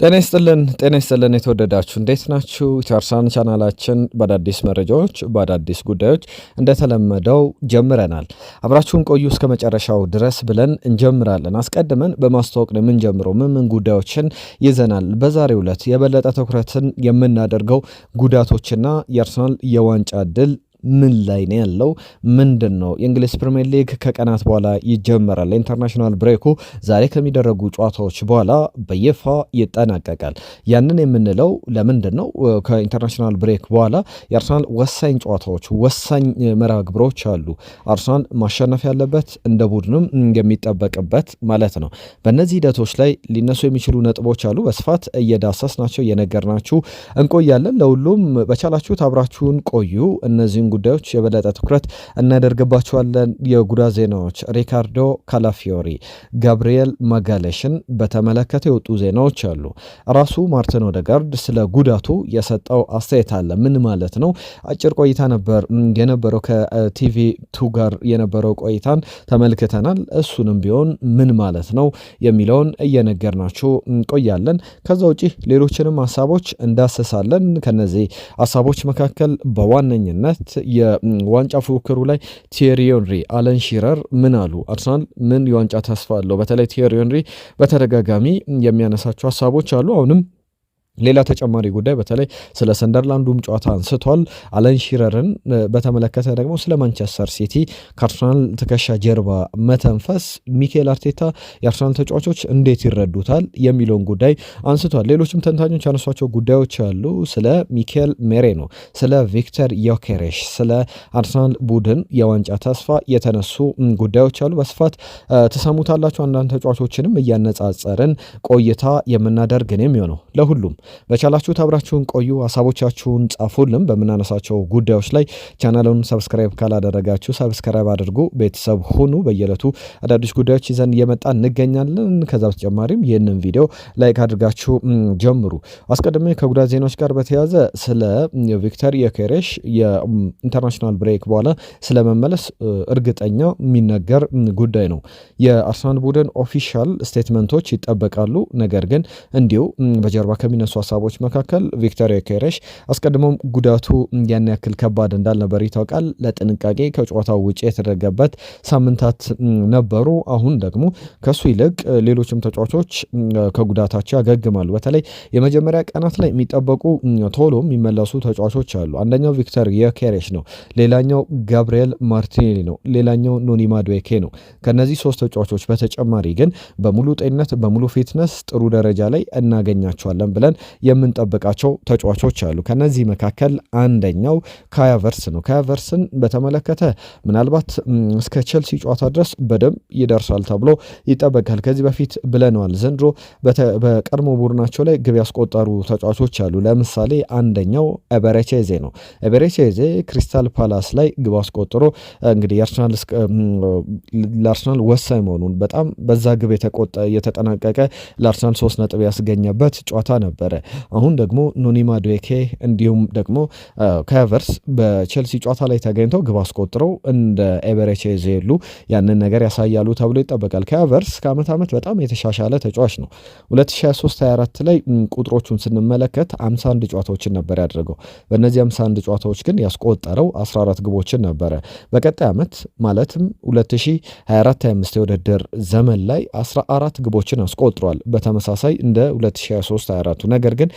ጤና ይስጥልን የተወደዳችሁ እንዴት ናችሁ? ኢትዮአርሰናል ቻናላችን በአዳዲስ መረጃዎች በአዳዲስ ጉዳዮች እንደተለመደው ጀምረናል። አብራችሁን ቆዩ እስከ መጨረሻው ድረስ ብለን እንጀምራለን። አስቀድመን በማስተዋወቅ ነው የምንጀምረው። ምን ጉዳዮችን ይዘናል? በዛሬው ዕለት የበለጠ ትኩረትን የምናደርገው ጉዳቶችና የአርሰናል የዋንጫ ድል ምን ላይ ነው ያለው? ምንድን ነው? የእንግሊዝ ፕሪሚየር ሊግ ከቀናት በኋላ ይጀመራል። ኢንተርናሽናል ብሬኩ ዛሬ ከሚደረጉ ጨዋታዎች በኋላ በይፋ ይጠናቀቃል። ያንን የምንለው ለምንድን ነው? ከኢንተርናሽናል ብሬክ በኋላ የአርሰናል ወሳኝ ጨዋታዎች፣ ወሳኝ መርሃ ግብሮች አሉ። አርሰናል ማሸነፍ ያለበት እንደ ቡድንም የሚጠበቅበት ማለት ነው። በእነዚህ ሂደቶች ላይ ሊነሱ የሚችሉ ነጥቦች አሉ። በስፋት እየዳሰስናቸው እየነገርናችሁ እንቆያለን። ለሁሉም በቻላችሁት አብራችሁን ቆዩ። እነዚህን ጉዳዮች የበለጠ ትኩረት እናደርግባቸዋለን። የጉዳት ዜናዎች ሪካርዶ ካላፊዮሪ ጋብሪኤል ማጋሌሽን በተመለከተ የወጡ ዜናዎች አሉ። ራሱ ማርቲን ኦዴጋርድ ስለ ጉዳቱ የሰጠው አስተያየት አለ። ምን ማለት ነው? አጭር ቆይታ ነበር የነበረው ከቲቪ ቱ ጋር የነበረው ቆይታን ተመልክተናል። እሱንም ቢሆን ምን ማለት ነው የሚለውን እየነገርናችሁ እንቆያለን። ከዛ ውጪ ሌሎችንም ሀሳቦች እንዳሰሳለን። ከነዚህ ሀሳቦች መካከል በዋነኝነት የዋንጫ ፉክክሩ ላይ ቲየሪ ሄንሪ፣ አለን ሺረር ምን አሉ? አርሰናል ምን የዋንጫ ተስፋ አለው? በተለይ ቲየሪ ሄንሪ በተደጋጋሚ የሚያነሳቸው ሀሳቦች አሉ። አሁንም ሌላ ተጨማሪ ጉዳይ በተለይ ስለ ሰንደርላንዱም ጨዋታ አንስቷል። አለን ሺረርን በተመለከተ ደግሞ ስለ ማንቸስተር ሲቲ ከአርሰናል ትከሻ ጀርባ መተንፈስ ሚኬል አርቴታ የአርሰናል ተጫዋቾች እንዴት ይረዱታል የሚለውን ጉዳይ አንስቷል። ሌሎችም ተንታኞች ያነሷቸው ጉዳዮች አሉ። ስለ ሚኬል ሜሬኖ፣ ስለ ቪክተር ዮኬሬሽ፣ ስለ አርሰናል ቡድን የዋንጫ ተስፋ የተነሱ ጉዳዮች አሉ። በስፋት ትሰሙታላችሁ። አንዳንድ ተጫዋቾችንም እያነጻጸርን ቆይታ የምናደርግ ነው የሚሆነው። ለሁሉም በቻላችሁት አብራችሁን ቆዩ። ሀሳቦቻችሁን ጻፉልን። በምናነሳቸው ጉዳዮች ላይ ቻናሉን ሰብስክራይብ ካላደረጋችሁ ሰብስክራይብ አድርጉ፣ ቤተሰብ ሁኑ። በየዕለቱ አዳዲስ ጉዳዮች ይዘን እየመጣ እንገኛለን። ከዛ በተጨማሪም ይህንን ቪዲዮ ላይክ አድርጋችሁ ጀምሩ። አስቀድሜ ከጉዳት ዜናዎች ጋር በተያያዘ ስለ ቪክተር ዮኬሬሽ የኢንተርናሽናል ብሬክ በኋላ ስለመመለስ እርግጠኛ የሚነገር ጉዳይ ነው። የአርሰናል ቡድን ኦፊሻል ስቴትመንቶች ይጠበቃሉ። ነገር ግን እንዲሁ በጀርባ ከሚነሱ ሀሳቦች መካከል ቪክተር ዮኬሬሽ አስቀድሞም ጉዳቱ ያን ያክል ከባድ እንዳልነበር ይታወቃል። ለጥንቃቄ ከጨዋታው ውጭ የተደረገበት ሳምንታት ነበሩ። አሁን ደግሞ ከሱ ይልቅ ሌሎችም ተጫዋቾች ከጉዳታቸው ያገግማሉ። በተለይ የመጀመሪያ ቀናት ላይ የሚጠበቁ ቶሎ የሚመለሱ ተጫዋቾች አሉ። አንደኛው ቪክተር ዮኬሬሽ ነው። ሌላኛው ጋብሪኤል ማርቲኔሊ ነው። ሌላኛው ኖኒ ማዱዌኬ ነው። ከነዚህ ሶስት ተጫዋቾች በተጨማሪ ግን በሙሉ ጤንነት በሙሉ ፊትነስ ጥሩ ደረጃ ላይ እናገኛቸዋለን ብለን የምንጠብቃቸው ተጫዋቾች አሉ። ከነዚህ መካከል አንደኛው ካይ ሃቨርትዝ ነው። ካይ ሃቨርትዝን በተመለከተ ምናልባት እስከ ቼልሲ ጨዋታ ድረስ በደንብ ይደርሳል ተብሎ ይጠበቃል። ከዚህ በፊት ብለነዋል። ዘንድሮ በቀድሞ ቡድናቸው ላይ ግብ ያስቆጠሩ ተጫዋቾች አሉ። ለምሳሌ አንደኛው ኤቤሬቼዜ ነው። ኤቤሬቼዜ ክሪስታል ፓላስ ላይ ግብ አስቆጥሮ እንግዲህ ለአርሰናል ወሳኝ መሆኑን በጣም በዛ ግብ የተጠናቀቀ ለአርሰናል 3 ነጥብ ያስገኘበት ጨዋታ ነበረ። አሁን ደግሞ ኖኒ ማዱዌኬ እንዲሁም ደግሞ ካይ ሃቨርትዝ በቼልሲ ጨዋታ ላይ ተገኝተው ግብ አስቆጥረው እንደ ኤቤሬቼዜ የሉ ያንን ነገር ያሳያሉ ተብሎ ይጠበቃል። ካይ ሃቨርትዝ ከዓመት ዓመት በጣም የተሻሻለ ተጫዋች ነው። 2023/24 ላይ ቁጥሮቹን ስንመለከት 51 ጨዋታዎችን ነበር ያደረገው። በእነዚህ 51 ጨዋታዎች ግን ያስቆጠረው 14 ግቦችን ነበረ። በቀጣይ ዓመት ማለትም 2024/25 የውድድር ዘመን ላይ 14 ግቦችን አስቆጥሯል። በተመሳሳይ እንደ 2023/24 ነገር ግን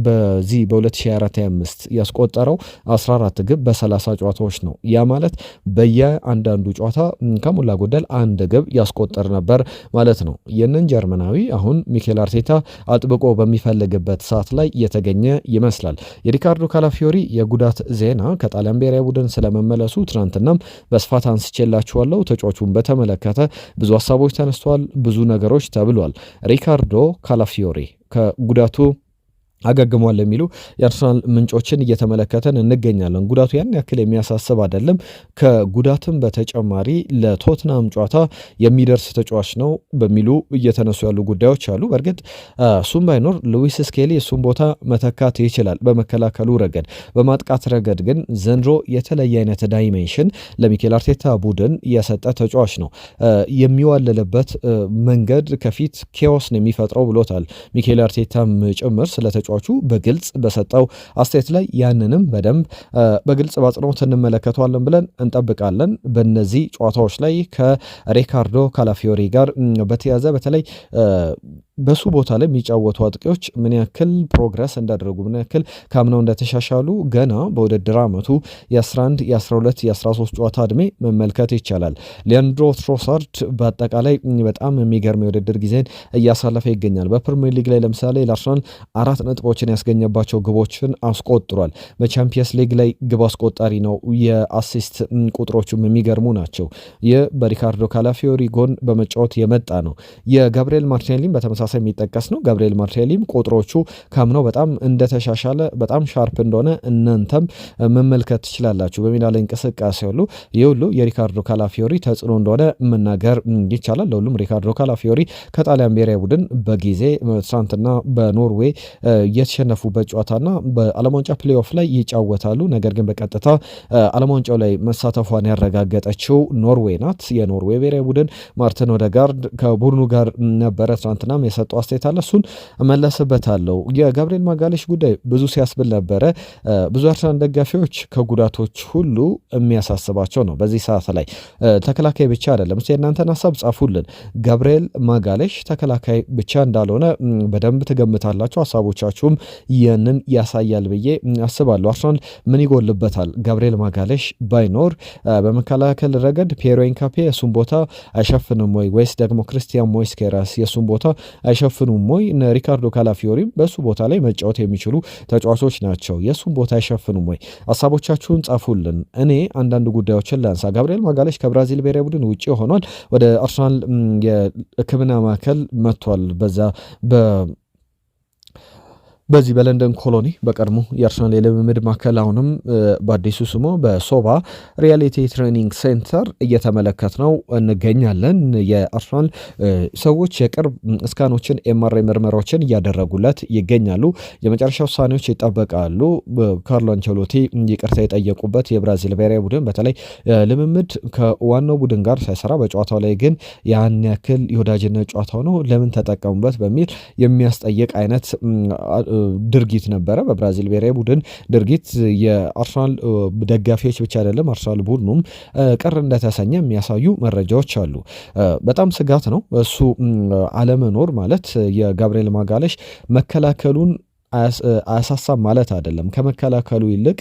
በዚህ በ2024/25 ያስቆጠረው 14 ግብ በ30 ጨዋታዎች ነው። ያ ማለት በየአንዳንዱ ጨዋታ ከሞላ ጎደል አንድ ግብ ያስቆጠር ነበር ማለት ነው። ይህንን ጀርመናዊ አሁን ሚኬል አርቴታ አጥብቆ በሚፈልግበት ሰዓት ላይ የተገኘ ይመስላል። የሪካርዶ ካላፊዮሪ የጉዳት ዜና ከጣሊያን ብሔራዊ ቡድን ስለመመለሱ ትናንትናም በስፋት አንስቼላችኋለሁ። ተጫዋቹን በተመለከተ ብዙ ሀሳቦች ተነስተዋል፣ ብዙ ነገሮች ተብሏል። ሪካርዶ ካላፊዮሪ ከጉዳቱ አገግሟል የሚሉ የአርሰናል ምንጮችን እየተመለከተን እንገኛለን። ጉዳቱ ያን ያክል የሚያሳስብ አይደለም። ከጉዳትም በተጨማሪ ለቶትናም ጨዋታ የሚደርስ ተጫዋች ነው በሚሉ እየተነሱ ያሉ ጉዳዮች አሉ። በእርግጥ እሱም ባይኖር ሉዊስ ስኬሊ እሱም ቦታ መተካት ይችላል በመከላከሉ ረገድ። በማጥቃት ረገድ ግን ዘንድሮ የተለየ አይነት ዳይሜንሽን ለሚኬል አርቴታ ቡድን የሰጠ ተጫዋች ነው። የሚዋለልበት መንገድ ከፊት ኬዎስ ነው የሚፈጥረው ብሎታል ሚኬል አርቴታም ጭምር ስለ ተጫዋቹ በግልጽ በሰጠው አስተያየት ላይ ያንንም በደንብ በግልጽ ባጽኖት እንመለከተዋለን ብለን እንጠብቃለን። በእነዚህ ጨዋታዎች ላይ ከሪካርዶ ካላፊዮሪ ጋር በተያዘ በተለይ በሱ ቦታ ላይ የሚጫወቱ አጥቂዎች ምን ያክል ፕሮግረስ እንዳደረጉ ምን ያክል ካምናው እንደተሻሻሉ ገና በውድድር ዓመቱ የ11 የ12 የ13 ጨዋታ ዕድሜ መመልከት ይቻላል። ሊያንድሮ ትሮሳርድ በአጠቃላይ በጣም የሚገርም የውድድር ጊዜን እያሳለፈ ይገኛል። በፕሪሚየር ሊግ ላይ ለምሳሌ ለአርሰናል 4 ነጥቦችን ያስገኘባቸው ግቦችን አስቆጥሯል። በቻምፒየንስ ሊግ ላይ ግብ አስቆጣሪ ነው። የአሲስት ቁጥሮቹም የሚገርሙ ናቸው። ይህ በሪካርዶ ካላፊዮሪ ጎን በመጫወት የመጣ ነው። የጋብሪኤል ማርቲኔሊም በተመሳሳይ የሚጠቀስ ነው። ጋብሪኤል ማርቲኔሊም ቁጥሮቹ ካምናው በጣም እንደተሻሻለ በጣም ሻርፕ እንደሆነ እናንተም መመልከት ትችላላችሁ። በሜዳ ላይ እንቅስቃሴ ሁሉ ይህ ሁሉ የሪካርዶ ካላፊዮሪ ተጽዕኖ እንደሆነ መናገር ይቻላል። ለሁሉም ሪካርዶ ካላፊዮሪ ከጣሊያን ብሔራዊ ቡድን በጊዜ ትናንትና በኖርዌይ የተሸነፉበት ጨዋታና በዓለም ዋንጫ ፕሌይኦፍ ላይ ይጫወታሉ። ነገር ግን በቀጥታ ዓለም ዋንጫው ላይ መሳተፏን ያረጋገጠችው ኖርዌይ ናት። የኖርዌይ ብሔራዊ ቡድን ማርቲን ኦዴጋርድ ከቡድኑ ጋር ነበረ ትናንትና የሰጠው አስተያየት አለ። እሱን እመለስበታለሁ። የጋብሪኤል ማጋሌሽ ጉዳይ ብዙ ሲያስብል ነበረ። ብዙ አርሰናል ደጋፊዎች ከጉዳቶች ሁሉ የሚያሳስባቸው ነው። በዚህ ሰዓት ላይ ተከላካይ ብቻ አይደለም። እስኪ የእናንተን ሀሳብ ጻፉልን። ጋብሪኤል ማጋሌሽ ተከላካይ ብቻ እንዳልሆነ በደንብ ትገምታላችሁ። ሀሳቦቻችሁም ይህንን ያሳያል ብዬ አስባለሁ። አርሰናል ምን ይጎልበታል ጋብሪኤል ማጋሌሽ ባይኖር? በመከላከል ረገድ ፒየሮ ኢንካፔ የሱን ቦታ አይሸፍንም ወይ? ወይስ ደግሞ ክርስቲያን ሞይስኬራስ የሱን ቦታ አይሸፍኑም ወይ? ሪካርዶ ካላፊዮሪም በሱ ቦታ ላይ መጫወት የሚችሉ ተጫዋቾች ናቸው። የሱን ቦታ አይሸፍኑም ወይ? ሀሳቦቻችሁን ጻፉልን። እኔ አንዳንድ ጉዳዮችን ላንሳ። ጋብሪኤል ማጋሌሽ ከብራዚል ብሔራዊ ቡድን ውጭ ሆኗል። ወደ አርሰናል የሕክምና ማዕከል መጥቷል። በዚህ በለንደን ኮሎኒ በቀድሞ የአርሰናል የልምምድ ማዕከል አሁንም በአዲሱ ስሙ በሶባ ሪያሊቲ ትሬኒንግ ሴንተር እየተመለከት ነው እንገኛለን። የአርሰናል ሰዎች የቅርብ እስካኖችን ኤምአርአይ ምርመራዎችን እያደረጉለት ይገኛሉ። የመጨረሻ ውሳኔዎች ይጠበቃሉ። ካርሎ አንቸሎቲ ይቅርታ የጠየቁበት የብራዚል ብሔራዊ ቡድን በተለይ ልምምድ ከዋናው ቡድን ጋር ሳይሰራ በጨዋታው ላይ ግን ያን ያክል የወዳጅነት ጨዋታው ነው ለምን ተጠቀሙበት በሚል የሚያስጠይቅ አይነት ድርጊት ነበረ። በብራዚል ብሔራዊ ቡድን ድርጊት የአርሰናል ደጋፊዎች ብቻ አይደለም አርሰናል ቡድኑም ቅር እንደተሰኘ የሚያሳዩ መረጃዎች አሉ። በጣም ስጋት ነው እሱ አለመኖር ማለት። የጋብሪኤል ማጋሌሽ መከላከሉን አያሳሳም ማለት አይደለም። ከመከላከሉ ይልቅ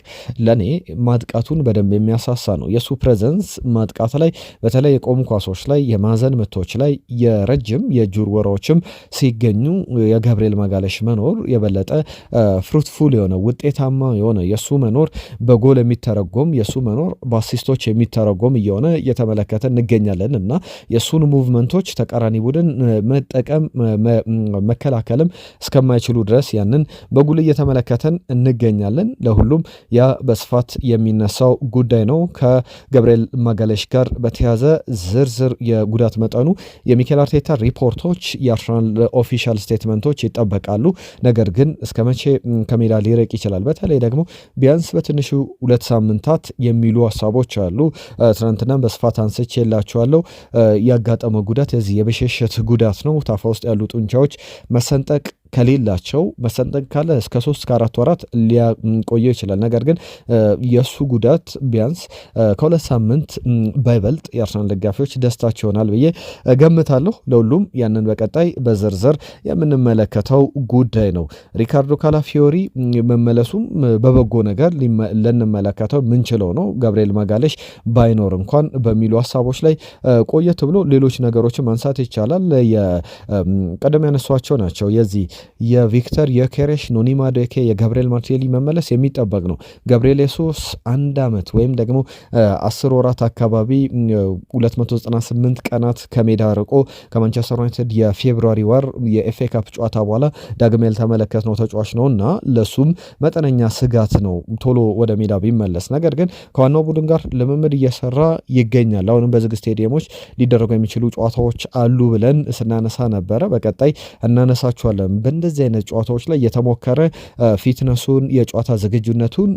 ለኔ ማጥቃቱን በደንብ የሚያሳሳ ነው። የሱ ፕሬዘንስ ማጥቃት ላይ በተለይ የቆሙ ኳሶች ላይ የማዕዘን ምቶች ላይ የረጅም የእጅ ውርወራዎችም ሲገኙ የጋብሪኤል ማጋሌሽ መኖር የበለጠ ፍሩትፉል የሆነ ውጤታማ የሆነ የሱ መኖር በጎል የሚተረጎም የሱ መኖር በአሲስቶች የሚተረጎም እየሆነ እየተመለከተ እንገኛለን እና የሱን ሙቭመንቶች ተቃራኒ ቡድን መጠቀም መከላከልም እስከማይችሉ ድረስ ያንን በጉል እየተመለከተን እንገኛለን። ለሁሉም ያ በስፋት የሚነሳው ጉዳይ ነው። ከጋብሪኤል ማጋሌሽ ጋር በተያዘ ዝርዝር የጉዳት መጠኑ የሚኬል አርቴታ ሪፖርቶች የአርሰናል ኦፊሻል ስቴትመንቶች ይጠበቃሉ። ነገር ግን እስከ መቼ ከሜዳ ሊርቅ ይችላል? በተለይ ደግሞ ቢያንስ በትንሹ 2 ሳምንታት የሚሉ ሀሳቦች አሉ። ትናንትናም በስፋት አንስቼ የላቸዋለሁ። ያጋጠመው ጉዳት የዚህ የብሽሽት ጉዳት ነው። ታፋ ውስጥ ያሉ ጡንቻዎች መሰንጠቅ ከሌላቸው መሰንጠቅ ካለ እስከ 3-4 ወራት ሊቆየው ይችላል። ነገር ግን የእሱ ጉዳት ቢያንስ ከ2 ሳምንት ባይበልጥ የአርሰናል ደጋፊዎች ደስታቸው ይሆናል ብዬ ገምታለሁ። ለሁሉም ያንን በቀጣይ በዝርዝር የምንመለከተው ጉዳይ ነው። ሪካርዶ ካላፊዮሪ መመለሱም በበጎ ነገር ልንመለከተው ምንችለው ነው። ጋብሪኤል ማጋሌሽ ባይኖር እንኳን በሚሉ ሀሳቦች ላይ ቆየት ብሎ ሌሎች ነገሮችን ማንሳት ይቻላል። ቀደም ያነሷቸው ናቸው። የዚህ የቪክተር የኬሬሽ፣ ኖኒ ማዱኬ፣ የጋብሪኤል ማርቲኔሊ መመለስ የሚጠበቅ ነው። ጋብሪኤል ሱስ 1 ዓመት ወይም ደግሞ 10 ወራት አካባቢ 298 ቀናት ከሜዳ ርቆ ከማንቸስተር ዩናይትድ የፌብሩዋሪ ወር የኤፍኤ ካፕ ጨዋታ በኋላ ዳግም ያልተመለከትነው ተጫዋች ነውና ለሱም መጠነኛ ስጋት ነው ቶሎ ወደ ሜዳ ቢመለስ። ነገር ግን ከዋናው ቡድን ጋር ልምምድ እየሰራ ይገኛል። አሁንም በዝግ ስቴዲየሞች ሊደረጉ የሚችሉ ጨዋታዎች አሉ ብለን ስናነሳ ነበረ። በቀጣይ እናነሳቸዋለን። በእንደዚህ አይነት ጨዋታዎች ላይ የተሞከረ ፊትነሱን የጨዋታ ዝግጁነቱን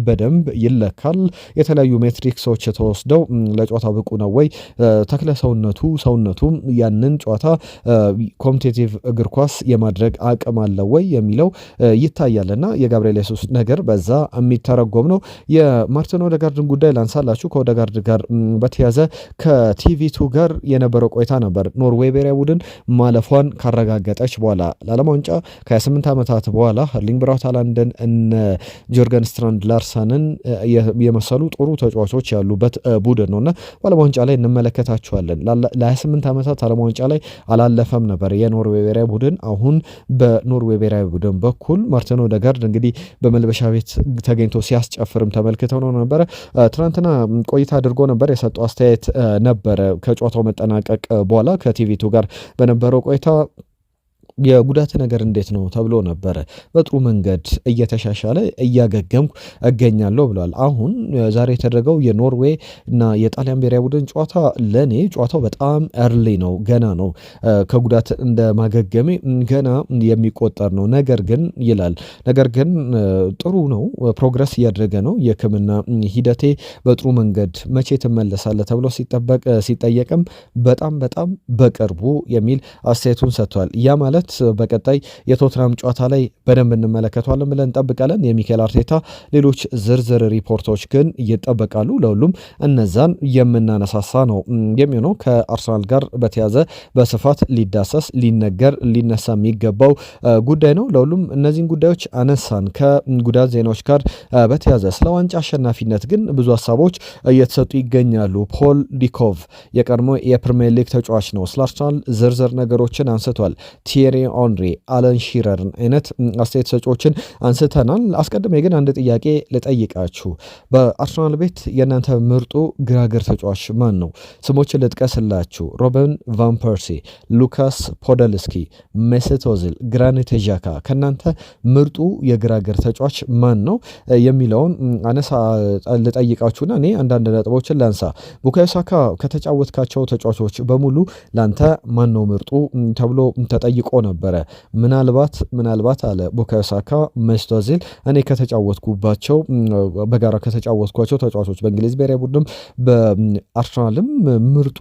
በደንብ ይለካል። የተለያዩ ሜትሪክሶች ተወስደው ለጨዋታ ብቁ ነው ወይ ተክለ ሰውነቱም ያንን ጨዋታ ኮምፒቲቲቭ እግር ኳስ የማድረግ አቅም አለው ወይ የሚለው ይታያልና የጋብሪኤል ሱስ ነገር በዛ የሚተረጎም ነው። የማርቲን ኦዴጋርድን ጉዳይ ላንሳላችሁ። ከኦዴጋርድ ጋር በተያዘ ከቲቪ2 ጋር የነበረው ቆይታ ነበር። ኖርዌይ ብሔራዊ ቡድን ማለፏን ካረጋገጠች በኋላ ለዓለም ዋንጫ ከ28 ዓመታት በኋላ ኤርሊንግ ብራውት ሃላንድን እነ ጆርገን ስትራንድ ላርሰንን የመሰሉ ጥሩ ተጫዋቾች ያሉበት ቡድን ነውና በዓለም ዋንጫ ላይ እንመለከታቸዋለን። ለ28 ዓመታት ዓለም ዋንጫ ላይ አላለፈም ነበር የኖርዌይ ብሔራዊ ቡድን። አሁን በኖርዌይ ብሔራዊ ቡድን በኩል ማርቲን ኦዴጋርድ እንግዲህ በመልበሻ ቤት ተገኝቶ ሲያስጨፍርም ተመልክተው ነው ነበረ። ትናንትና ቆይታ አድርጎ ነበር። የሰጠው አስተያየት ነበረ ከጨዋታው መጠናቀቅ በኋላ ከቲቪ2 ጋር በነበረው ቆይታ የጉዳት ነገር እንዴት ነው ተብሎ ነበረ። በጥሩ መንገድ እየተሻሻለ እያገገምኩ እገኛለሁ ብሏል። አሁን ዛሬ የተደረገው የኖርዌይ እና የጣሊያን ብሔራዊ ቡድን ጨዋታ ለኔ ጨዋታው በጣም እርሊ ነው፣ ገና ነው፣ ከጉዳት እንደ ማገገሜ ገና የሚቆጠር ነው። ነገር ግን ጥሩ ነው፣ ፕሮግረስ እያደረገ ነው። የሕክምና ሂደቴ በጥሩ መንገድ መቼ ትመለሳለህ ተብሎ ሲጠየቅም በጣም በቅርቡ የሚል አስተያየቱን ሰጥቷል። ያ ማለት በቀጣይ የቶትናም ጨዋታ ላይ በደንብ እንመለከተዋለን ብለን እንጠብቃለን። የሚኬል አርቴታ ሌሎች ዝርዝር ሪፖርቶች ግን ይጠበቃሉ። ለሁሉም እነዛን የምናነሳሳ ነው የሚሆነው። ከአርሰናል ጋር በተያዘ በስፋት ሊዳሰስ ሊነሳ የሚገባው ጉዳይ ነው። ለሁሉም እነዚህን ጉዳዮች አነሳን። ከጉዳት ዜናዎች ጋር በተያዘ ስለ ዋንጫ አሸናፊነት ግን ብዙ ሀሳቦች እየተሰጡ ይገኛሉ። ፖል ዲኮቭ የቀድሞ የፕሪሚየር ሊግ ተጫዋች ነው። ስለ አርሰናል ዝርዝር ነገሮችን አንስቷል። ቲየሪ ኦንሪ፣ አለን ሺረርን አይነት አስተያየት ሰጪዎችን አንስተናል። አስቀድሜ ግን አንድ ጥያቄ ልጠይቃችሁ። በአርሰናል ቤት የእናንተ ምርጡ ግራግር ተጫዋች ማን ነው? ስሞችን ልጥቀስላችሁ። ሮበን ቫን ፐርሲ፣ ሉካስ ፖደልስኪ፣ ሜሴት ኦዚል፣ ግራኒት ዣካ። ከእናንተ ምርጡ የግራግር ተጫዋች ማን ነው የሚለውን አነሳ ልጠይቃችሁና እኔ አንዳንድ ነጥቦችን ላንሳ። ቡካዮ ሳካ ከተጫወትካቸው ተጫዋቾች በሙሉ ላንተ ማን ነው ምርጡ ተብሎ ተጠይቆ ነበረ። ምናልባት አለ ቡካዮ ሳካ፣ ሜሴት ኦዚል እኔ በጋራ ከተጫወትኳቸው ተጫዋቾች በእንግሊዝ ብሔራዊ ቡድንም በአርሰናልም ምርጡ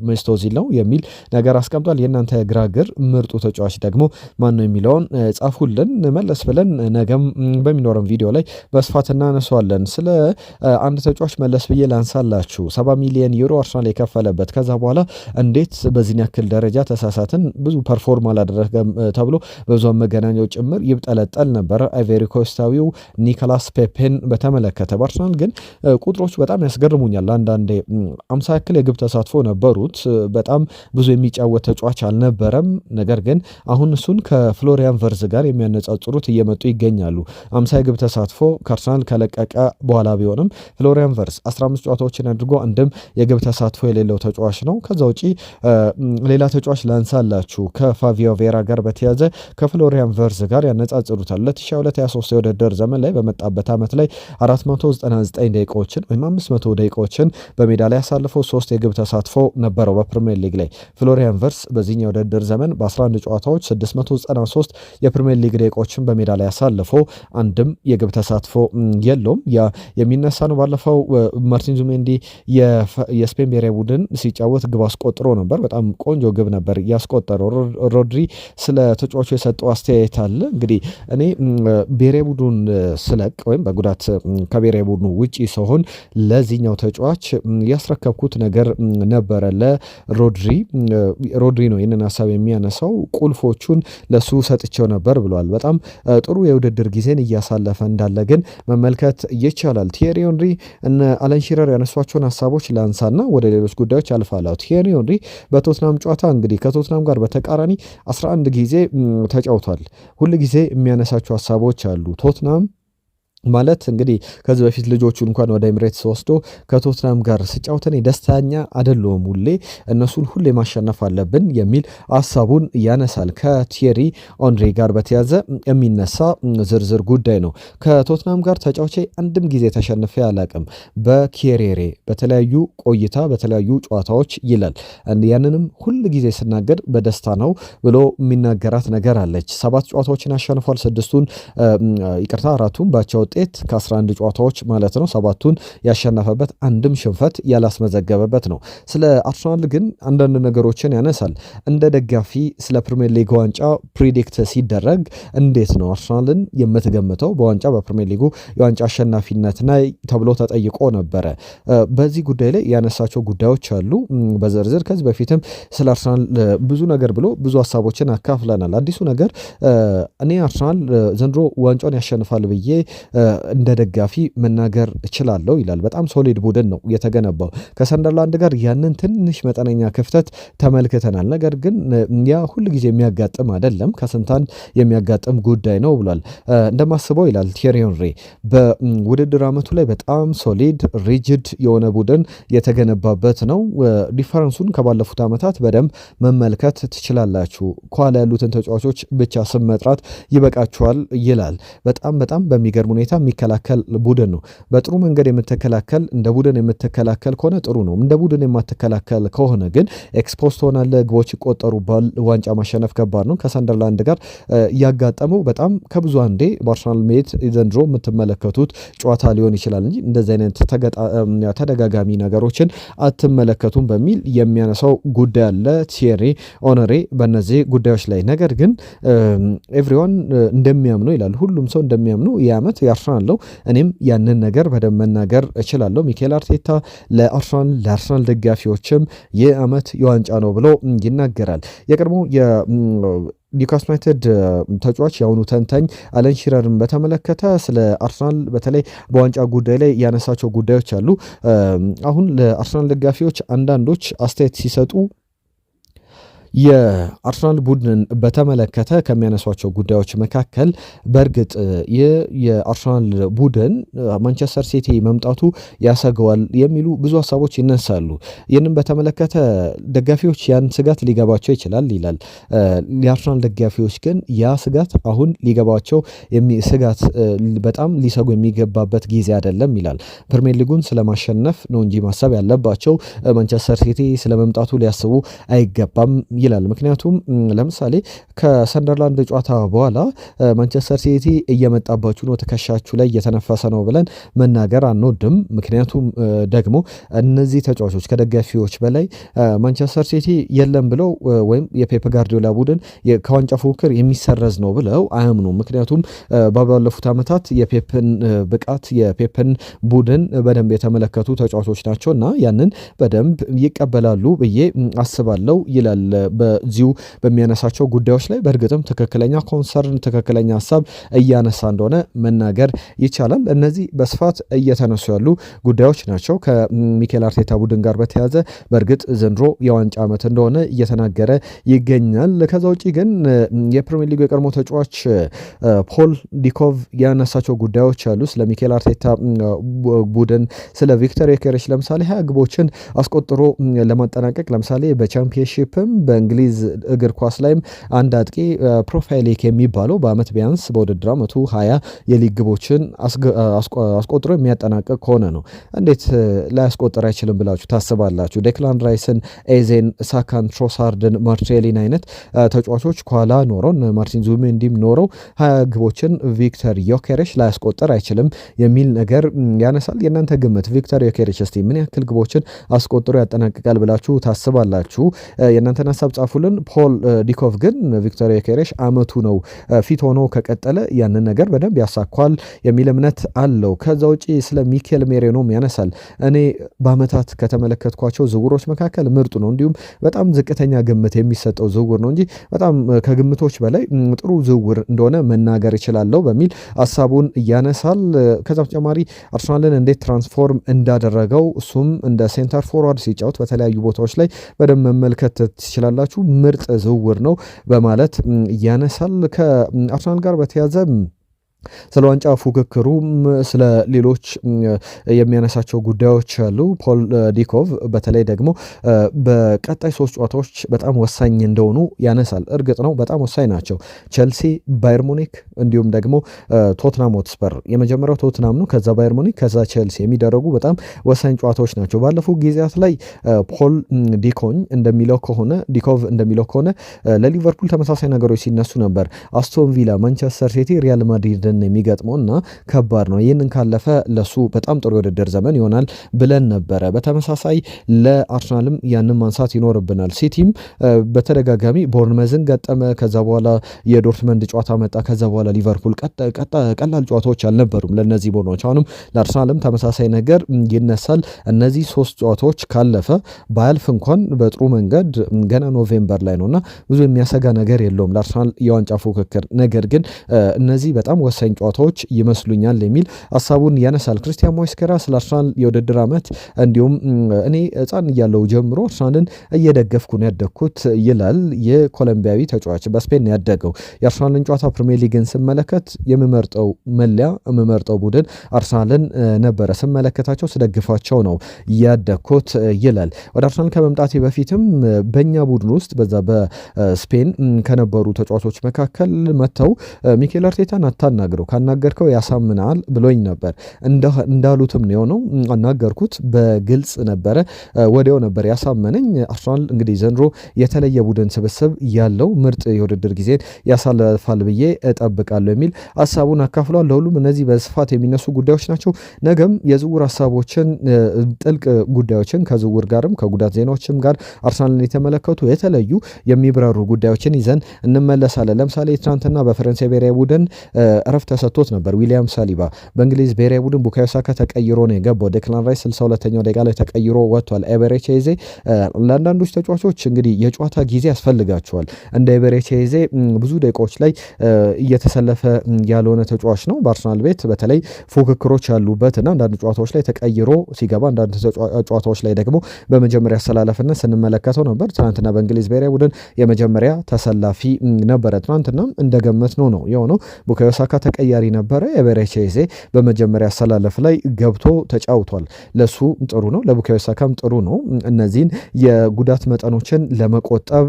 ሜሴት ኦዚል ነው የሚል ነገር አስቀምጧል። የእናንተ ግራግር ምርጡ ተጫዋች ደግሞ ማን ነው የሚለውን ጻፉልን። መለስ ብለን ነገም በሚኖረን ቪዲዮ ላይ በስፋት እናነሷለን። ስለ አንድ ተጫዋች መለስ ብዬ ላንሳላችሁ። 70 ሚሊዮን ዩሮ አርሰናል የከፈለበት ከዛ በኋላ እንዴት በዚህን ያክል ደረጃ ተሳሳትን፣ ብዙ ፐርፎርም አላደረገም ተብሎ በብዙ መገናኛው ጭምር ይብጠለጠል ነበር። አይቬሪ ኮስታዊው ኒኮላስ ፔፔን በተመለከተ በአርሰናል ግን ቁጥሮቹ በጣም ያስገርሙኛል። አንዳንዴ 50 ያክል የግብ ተሳትፎ ነበሩት። በጣም ብዙ የሚጫወት ተጫዋች አልነበረም። ነገር ግን አሁን እሱን ከፍሎሪያን ቨርዝ ጋር የሚያነጻጽሩት እየመጡ ይገኛሉ። 50 የግብ ተሳትፎ ከአርሰናል ከለቀቀ በኋላ ቢሆንም ፍሎሪያን ቨርዝ 15 ጨዋታዎችን አድርጎ አንድም የግብ ተሳትፎ የሌለው ተጫዋች ነው። ከዛ ውጪ ሌላ ተጫዋች ላንሳላችሁ። ከፋቪዮ ቬራ ጋር በተያዘ ከፍሎሪያን ቨርዝ ጋር ያነጻጽሩታል። 2022/23 የውድድር ዘመን ላይ በመጣበት ዓመት ላይ 499 ደቂቃዎችን ወይም 500 ደቂቃዎችን በሜዳ ላይ ያሳልፈው 3 የግብ ተሳትፎ ነበረው በፕሪሚየር ሊግ ላይ። ፍሎሪያን ቨርዝ በዚህኛው የውድድር ዘመን በ11 ጨዋታዎች 693 የፕሪሚየር ሊግ ደቂቃዎችን በሜዳ ላይ ያሳልፈው አንድም የግብ ተሳትፎ የለውም። ያ የሚነሳ ነው። ባለፈው ማርቲን ዙሜንዲ የስፔን ብሔራዊ ቡድን ሲጫወት ግብ አስቆጥሮ ነበር። በጣም ቆንጆ ግብ ነበር ያስቆጠረው። ሮድሪ ስለ ተጫዋቹ የሰጠው አስተያየት አለ። እንግዲህ እኔ ብሔራዊ ቡድን ስለቅ ወይም በጉዳት ከብሔራዊ ቡድኑ ውጪ ሲሆን ለዚህኛው ተጫዋች ያስረከብኩት ነገር ነበረ ለሮድሪ ነው ይህንን ሀሳብ የሚያነሳው። ቁልፎቹን ለሱ ሰጥቼው ነበር ብሏል። በጣም ጥሩ የውድድር ጊዜን እያሳለፈ እንዳለ ግን መመልከት ይቻላል። ቲየሪ ኦንሪ እነ አለን ሺረር ያነሷቸውን ሀሳቦች ላንሳና ወደ ሌሎች ጉዳዮች አልፋለሁ። ቲየሪ ኦንሪ በቶትናም ጨዋታ እንግዲህ ከቶትናም ጋር በተቃራኒ 11 ጊዜ ተጫውቷል። ሁል ጊዜ የሚያነሳቸው ሀሳቦች አሉ። ቶትናም ማለት እንግዲህ ከዚህ በፊት ልጆቹን እንኳን ወደ ኤምሬትስ ወስዶ ከቶትናም ጋር ስጫወት እኔ ደስተኛ አይደለሁም፣ ሁሌ እነሱን ሁሌ ማሸነፍ አለብን የሚል ሀሳቡን ያነሳል። ከቲየሪ ኦንሪ ጋር በተያዘ የሚነሳ ዝርዝር ጉዳይ ነው። ከቶትናም ጋር ተጫውቼ አንድም ጊዜ ተሸንፌ አላቅም በኬሬሬ በተለያዩ ቆይታ በተለያዩ ጨዋታዎች ይላል። ያንንም ሁል ጊዜ ስናገር በደስታ ነው ብሎ የሚናገራት ነገር አለች። 7 ጨዋታዎችን አሸንፏል። 6ቱን ይቅርታ 4ቱን ባቻ ውጤት ከ11 ጨዋታዎች ማለት ነው 7ቱን ያሸነፈበት አንድም ሽንፈት ያላስመዘገበበት ነው። ስለ አርሰናል ግን አንዳንድ ነገሮችን ያነሳል። እንደ ደጋፊ ስለ ፕሪሚየር ሊግ ዋንጫ ፕሪዲክት ሲደረግ እንዴት ነው አርሰናልን የምትገምተው በዋንጫ በፕሪሚየር ሊጉ የዋንጫ አሸናፊነት ላይ ተብሎ ተጠይቆ ነበረ። በዚህ ጉዳይ ላይ ያነሳቸው ጉዳዮች አሉ በዝርዝር። ከዚህ በፊትም ስለ አርሰናል ብዙ ነገር ብሎ ብዙ ሀሳቦችን አካፍለናል። አዲሱ ነገር እኔ አርሰናል ዘንድሮ ዋንጫውን ያሸንፋል ብዬ እንደ ደጋፊ መናገር እችላለሁ ይላል። በጣም ሶሊድ ቡድን ነው የተገነባው። ከሰንደርላንድ ጋር ያንን ትንሽ መጠነኛ ክፍተት ተመልክተናል። ነገር ግን ያ ሁል ጊዜ የሚያጋጥም አይደለም፣ ከስንታን የሚያጋጥም ጉዳይ ነው ብሏል። እንደማስበው ይላል ቲየሪ ሄንሪ በውድድር ዓመቱ ላይ በጣም ሶሊድ ሪጅድ የሆነ ቡድን የተገነባበት ነው። ዲፈረንሱን ከባለፉት ዓመታት በደንብ መመልከት ትችላላችሁ። ከኋላ ያሉትን ተጫዋቾች ብቻ ስም መጥራት ይበቃችኋል ይላል። በጣም በሚገርም ሁኔታ የሚከላከል ቡድን ነው። በጥሩ መንገድ የምትከላከል እንደ ቡድን የምትከላከል ከሆነ ጥሩ ነው። እንደ ቡድን የማትከላከል ከሆነ ግን ኤክስፖዝ ትሆናለህ፣ ግቦች ይቆጠሩባል፣ ዋንጫ ማሸነፍ ከባድ ነው። ከሰንደርላንድ ጋር ያጋጠመው በጣም ከብዙ አንዴ በአርሰናል ሜት ዘንድሮ የምትመለከቱት ጨዋታ ሊሆን ይችላል እንጂ እንደዚህ አይነት ተደጋጋሚ ነገሮችን አትመለከቱም በሚል የሚያነሳው ጉዳይ አለ ቲየሪ ኦነሬ በእነዚህ ጉዳዮች ላይ። ነገር ግን ኤቭሪዋን እንደሚያምነው ይላል፣ ሁሉም ሰው እንደሚያምነው ይህ ዓመት የአርሰናል ነው። እኔም ያንን ነገር በደንብ መናገር እችላለሁ። ሚኬል አርቴታ ለአርሰናል ደጋፊዎችም ይህ ዓመት የዋንጫ ነው ብሎ ይናገራል። የቀድሞ ኒውካስል ዩናይትድ ተጫዋች የአሁኑ ተንታኝ አለን ሺረርን በተመለከተ ስለ አርሰናል በተለይ በዋንጫ ጉዳይ ላይ ያነሳቸው ጉዳዮች አሉ። አሁን ለአርሰናል ደጋፊዎች አንዳንዶች አስተያየት ሲሰጡ የአርሰናል ቡድንን በተመለከተ ከሚያነሷቸው ጉዳዮች መካከል በእርግጥ ይህ የአርሰናል ቡድን ማንቸስተር ሲቲ መምጣቱ ያሰገዋል የሚሉ ብዙ ሀሳቦች ይነሳሉ። ይህንም በተመለከተ ደጋፊዎች ያን ስጋት ሊገባቸው ይችላል ይላል። የአርሰናል ደጋፊዎች ግን ያ ስጋት አሁን ሊገባቸው ስጋት በጣም ሊሰጉ የሚገባበት ጊዜ አይደለም ይላል። ፕሪሚየር ሊጉን ስለማሸነፍ ነው እንጂ ማሰብ ያለባቸው ማንቸስተር ሲቲ ስለመምጣቱ ሊያስቡ አይገባም ይላል። ምክንያቱም ለምሳሌ ከሰንደርላንድ ጨዋታ በኋላ ማንቸስተር ሲቲ እየመጣባችሁ ነው፣ ትከሻችሁ ላይ እየተነፈሰ ነው ብለን መናገር አንወድም። ምክንያቱም ደግሞ እነዚህ ተጫዋቾች ከደጋፊዎች በላይ ማንቸስተር ሲቲ የለም ብለው ወይም የፔፕ ጋርዲዮላ ቡድን ከዋንጫ ፉክክር የሚሰረዝ ነው ብለው አያምኑም። ምክንያቱም ባለፉት ዓመታት የፔፕን ብቃት የፔፕን ቡድን በደንብ የተመለከቱ ተጫዋቾች ናቸው እና ያንን በደንብ ይቀበላሉ ብዬ አስባለሁ ይላል። በዚሁ በሚያነሳቸው ጉዳዮች ላይ በእርግጥም ትክክለኛ ኮንሰርን ትክክለኛ ሀሳብ እያነሳ እንደሆነ መናገር ይቻላል። እነዚህ በስፋት እየተነሱ ያሉ ጉዳዮች ናቸው። ከሚኬል አርቴታ ቡድን ጋር በተያዘ በእርግጥ ዘንድሮ የዋንጫ ዓመት እንደሆነ እየተናገረ ይገኛል። ከዛ ውጪ ግን የፕሪሚየር ሊግ የቀድሞ ተጫዋች ፖል ዲኮቭ ያነሳቸው ጉዳዮች አሉ። ስለ ሚኬል አርቴታ ቡድን ስለ ቪክተር ዮኬሬሽ ለምሳሌ 20 ግቦችን አስቆጥሮ ለማጠናቀቅ ለምሳሌ በቻምፒየንሺፕም በእንግሊዝ እግር ኳስ ላይም አንድ አጥቂ ፕሮፋይሊክ የሚባለው በአመት ቢያንስ በውድድር ዓመቱ 20 የሊግ ግቦችን አስቆጥሮ የሚያጠናቅቅ ከሆነ ነው። እንዴት ላያስቆጥር አይችልም ብላችሁ ታስባላችሁ? ዴክላን ራይስን፣ ኤዜን፣ ሳካን፣ ትሮሳርድን፣ ማርቴሊን አይነት ተጫዋቾች ከኋላ ኖረው ማርቲን ዙቢሜንዲም ኖረው 20 ግቦችን ቪክተር ዮኬሬሽ ላያስቆጥር አይችልም የሚል ነገር ያነሳል። የእናንተ ግምት ቪክተር ዮኬሬሽ እስቲ ምን ያክል ግቦችን አስቆጥሮ ያጠናቅቃል ብላችሁ ታስባላችሁ? የእናንተን ሀሳብ ጻፉልን። ፖል ዲኮቭ ግን ቪክተር ዮኬሬሽ አመቱ ነው ፊት ሆኖ ከቀጠለ ያንን ነገር በደንብ ያሳኳል የሚል እምነት አለው። ከዛ ውጪ ስለ ሚኬል ሜሬኖም ያነሳል። እኔ በአመታት ከተመለከትኳቸው ዝውውሮች መካከል ምርጡ ነው፣ እንዲሁም በጣም ዝቅተኛ ግምት የሚሰጠው ዝውውር ነው እንጂ በጣም ከግምቶች በላይ ጥሩ ዝውውር እንደሆነ መናገር ይችላለሁ በሚል ሀሳቡን ያነሳል። ከዛ በተጨማሪ አርሰናልን እንዴት ትራንስፎርም እንዳደረገው እሱም እንደ ሴንተር ፎርዋርድ ሲጫወት በተለያዩ ቦታዎች ላይ በደንብ መመልከት ትችላላችሁ። ታውቁታላችሁ ምርጥ ዝውውር ነው በማለት ያነሳል። ከአርሰናል ጋር በተያዘ ስለ ዋንጫ ፉክክሩም ስለ ሌሎች የሚያነሳቸው ጉዳዮች አሉ። ፖል ዲኮቭ በተለይ ደግሞ በቀጣይ 3 ጨዋታዎች በጣም ወሳኝ እንደሆኑ ያነሳል። እርግጥ ነው በጣም ወሳኝ ናቸው። ቼልሲ፣ ባየር ሙኒክ እንዲሁም ደግሞ ቶትናም ሆትስፐር፣ የመጀመሪያው ቶትናም ነው፣ ከዛ ባየር ሙኒክ፣ ከዛ ቼልሲ የሚደረጉ በጣም ወሳኝ ጨዋታዎች ናቸው። ባለፉት ጊዜያት ላይ ፖል ዲኮቭ እንደሚለው ከሆነ ለሊቨርፑል ተመሳሳይ ነገሮች ሲነሱ ነበር። አስቶን ቪላ፣ ማንቸስተር ሲቲ፣ ሪያል ማድሪድ የሚገጥመውና ከባድ ነው። ይህንን ካለፈ ለሱ በጣም ጥሩ የውድድር ዘመን ይሆናል ብለን ነበረ። በተመሳሳይ ለአርሰናልም ያንን ማንሳት ይኖርብናል። ሲቲም በተደጋጋሚ ቦርንመዝን ገጠመ፣ ከዛ በኋላ የዶርትመንድ ጨዋታ መጣ፣ ከዛ በኋላ ሊቨርፑል። ቀላል ጨዋታዎች አልነበሩም ለነዚህ ቡድኖች። አሁንም ለአርሰናልም ተመሳሳይ ነገር ይነሳል። እነዚህ 3 ጨዋታዎች ካለፈ ባያልፍ እንኳን በጥሩ መንገድ ገና ኖቬምበር ላይ ነውና ብዙ የሚያሰጋ ነገር የለውም ለአርሰናል የዋንጫ ፉክክር። ነገር ግን እነዚህ በጣም ወሳኝ ጨዋታዎች ይመስሉኛል የሚል ሀሳቡን ያነሳል። ክሪስቲያን ሞይስኬራ ስለ አርሰናል የውድድር ዓመት እንዲሁም እኔ ሕፃን እያለሁ ጀምሮ አርሰናልን እየደገፍኩ ነው ያደግኩት ይላል። የኮሎምቢያዊ ተጫዋች በስፔን ያደገው የአርሰናልን ጨዋታ ፕሪሚየር ሊግን ስመለከት የምመርጠው መለያ የምመርጠው ቡድን አርሰናልን ነበረ። ስመለከታቸው ስደግፋቸው ነው ያደግኩት ይላል። ወደ አርሰናል ከመምጣቴ በፊትም በእኛ ቡድን ውስጥ በዛ በስፔን ከነበሩ ተጫዋቾች መካከል መጥተው ሚኬል አርቴታን አታናግረው፣ ካናገርከው ያሳምናል ብሎኝ ነበር። እንዳሉትም ነው የሆነው። አናገርኩት፣ በግልጽ ነበረ፣ ወዲያው ነበር ያሳመነኝ። አርሰናል እንግዲህ ዘንድሮ የተለየ ቡድን ስብስብ ያለው ምርጥ የውድድር ጊዜን ያሳልፋል ብዬ እጠብቃለሁ የሚል ሀሳቡን አካፍሏል። ለሁሉም እነዚህ በስፋት የሚነሱ ጉዳዮች ናቸው። ነገም የዝውውር ሀሳቦችን፣ ጥልቅ ጉዳዮችን ከዝውውር ጋርም ከጉዳት ዜናዎችም ጋር አርሰናልን የተመለከቱ የተለዩ የሚብራሩ ጉዳዮችን ይዘን እንመለሳለን። ለምሳሌ ትናንትና በፈረንሳይ ብሔራዊ ቡድን እረፍት ተሰጥቶት ነበር ዊሊያም ሳሊባ። በእንግሊዝ ብሔራዊ ቡድን ቡካዮ ሳካ ተቀይሮ ነው የገባው። ዴክላን ራይስ 62ኛው ደቂቃ ላይ ተቀይሮ ወጥቷል። ኤቤሬቺ ኤዜ ለአንዳንዶች ተጫዋቾች እንግዲህ የጨዋታ ጊዜ ያስፈልጋቸዋል። እንደ ኤቤሬቺ ኤዜ ብዙ ደቂቃዎች ላይ እየተሰለፈ ያልሆነ ተጫዋች ነው። በአርሰናል ቤት በተለይ ፉክክሮች ያሉበት እና አንዳንድ ጨዋታዎች ላይ ተቀይሮ ሲገባ፣ አንዳንድ ጨዋታዎች ላይ ደግሞ በመጀመሪያ አሰላለፍነት ስንመለከተው ነበር። ትናንትና በእንግሊዝ ብሔራዊ ቡድን የመጀመሪያ ተሰላፊ ነበረ። ትናንትና እንደገመት ነው የሆነው። ቡካዮ ሳካ ተቀያሪ ነበረ። ኤቤሬቺ ኤዜ በመጀመሪያ አሰላለፍ ላይ ገብቶ ተጫውቷል። ለሱ ጥሩ ነው፣ ለቡካዮ ሳካም ጥሩ ነው። እነዚህን የጉዳት መጠኖችን ለመቆጠብ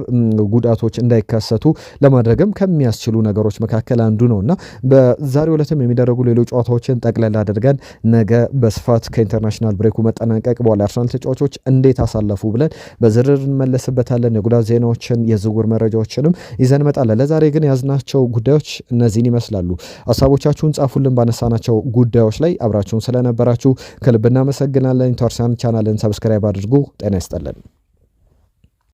ጉዳቶች እንዳይከሰቱ ለማድረግም ከሚያስችሉ ነገሮች መካከል አንዱ ነውና በዛሬው ዕለትም የሚደረጉ ሌሎች ጨዋታዎችን ጠቅለል አድርገን ነገ በስፋት ከኢንተርናሽናል ብሬኩ መጠናቀቅ በኋላ አርሰናል ተጫዋቾች እንዴት አሳለፉ ብለን በዝርዝር እንመለስበታለን። የጉዳት ዜናዎችን፣ የዝውውር መረጃዎችንም ይዘን መጣለን። ለዛሬ ግን ያዝናቸው ጉዳዮች እነዚህን ይመስላሉ። ሀሳቦቻችሁን ጻፉልን ባነሳናቸው ጉዳዮች ላይ። አብራችሁን ስለነበራችሁ ከልብ እናመሰግናለን። ኢንተርናሽናል ቻናልን ሰብስክራይብ አድርጉ። ጤና ይስጥልን።